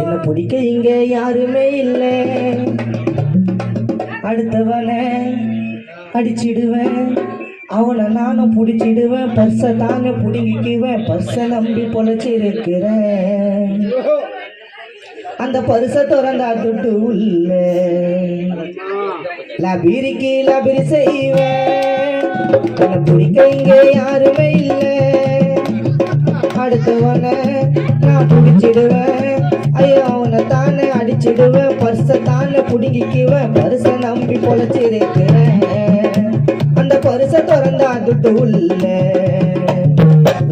என்ன பிடிக்க இங்க யாருமே இல்லை, அடுத்தவன அடிச்சிடுவேன், அவனை நானும் பிடிச்சிடுவேன், பர்ஸை தானே பிடிங்கிக்குவேன், பர்ஸை நம்பி பொழைச்சிருக்கிறேன், அந்த பரிசை திறந்தா துட்டு உள்ள லபிரிக்கு லபிரி செய்வேன். என்னை பிடிக்க இங்க யாருமே இல்லை, அடுத்தவன நான் பிடிச்சிடுவேன், ஐயோ அவனை தானே அடிச்சிடுவேன், பர்ஸை தானே பிடிங்கிக்குவேன், பரிசை நம்பி பொழைச்சிருக்கிறேன், அந்த பரிசை திறந்தா துட்டு உள்ள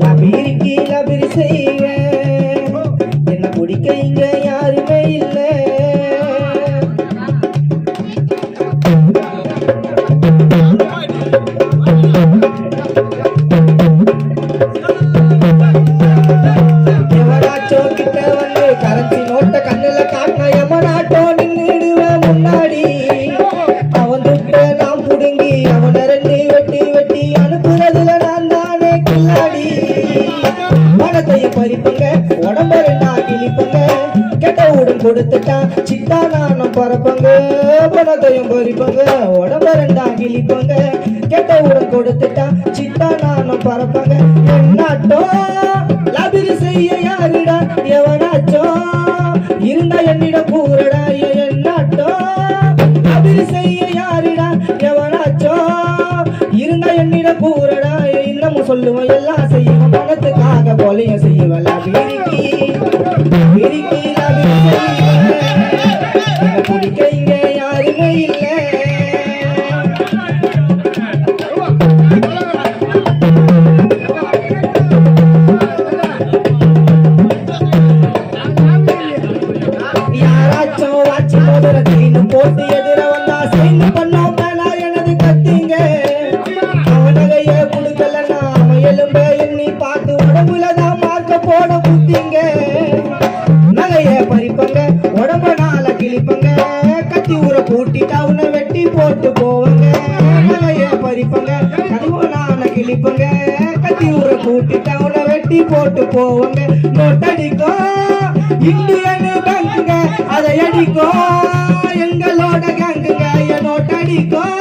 லபிரிக்கு லபிரி செய்வேன். என்ன பிடிக்க இங்க யாருமே இல்லை. எவனாச்சோ கிட்ட வந்து கரன்சி நோட்ட கண்ணுல காட்டின எவனாட்டோ நின்னுடுவேன் முன்னாடி, அவன் துட்ட நாம் புடுங்கி அவனை ரெண்டு வெட்டி வெட்டி அனுப்புறதுல நான் தானே கில்லாடி. பணத்தையும் பறிப்பங்க உடம்ப ரெண்டா கிழிப்பங்க, கெட்ட ஊடும் கொடுத்துட்டான் சித்தா நானும் பறப்பங்க, பணத்தையும் பறிப்பங்க உடம்ப ரெண்டா கிழிப்பங்க, கெட்ட ஊடும் கொடுத்துட்டான் சித்தா நானும் பறப்பங்க. என்னாட்டோ லபிரி செய்ய யாருடா எவனாச்சோ இருந்தா என்னிடம் கூறடா, என்னாட்டோ லபிரி செய்ய யாருடா எவனாச்சோ இருந்தா என்னிடம் கூறடா, இன்னமும் சொல்லுவோம் எல்லாம் செய்வோம் பணத்துக்காக போலையும் செய்வோம் லபிரிக்கு லபிரிக்கு லபிரி செய்வேன். என்னை பிடிக்க இங்க யாருமே இல்லை. யாராச்சும் வாட்சி மோதிரத்தின்னு போட்டு எதிர வந்தா சேர்ந்து பண்ணோம் மேலா எனது கத்திங்க, அவனகைய கொடுக்கலன்னா அவன் எலும்ப எண்ணி பார்த்து உடம்புலதான் மார்க்க போட புத்திங்க, நகைய பறிப்பங்க உடம்ப நாள கிழிப்பங்க, கத்தி ஊற கூட்டிட்டு அவனை வெட்டி போட்டு போவங்க, நகைய பறிப்பங்க கதிவனான கிழிப்பங்க, கத்தி ஊற கூட்டிட்டு அவனை வெட்டி போட்டு போவங்க. நோட்டடிக்கும் இந்தியன் பேங்குங்க அதை அடிக்கும் எங்களோட கேங்குங்க, நோட்டடிக்கும்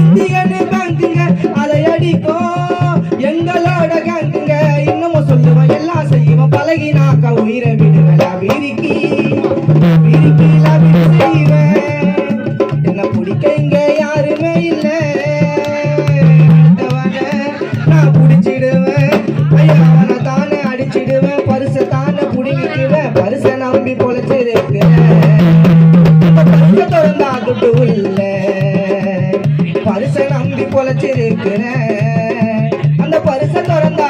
இந்தியன் பேங்குங்க அதை அடிக்கும் எங்களோட கேங்குங்க, இன்னமும் சொல்லுவோம் எல்லாம் செய்வோம் பழகினாக்க உயிரை விடுவேன் லபிரிக்கு லபிரிக்கு லபிரி செய்வேன். என்ன பிடிக்க இங்க யாருமே இல்லை, நான் பிடிச்சிடுவேன், ஐயா அவனை தானே அடிச்சிடுவேன், பரிசை தானே பிடிங்கிக்குவேன், பரிசை நம்பி பொழைச்சிருக்கிறேன், பரிசை திறந்தா துட்டு உள்ள பரிசை நம்பி பொழைச்சிருக்கிறேன், அந்த பரிசை திறந்தா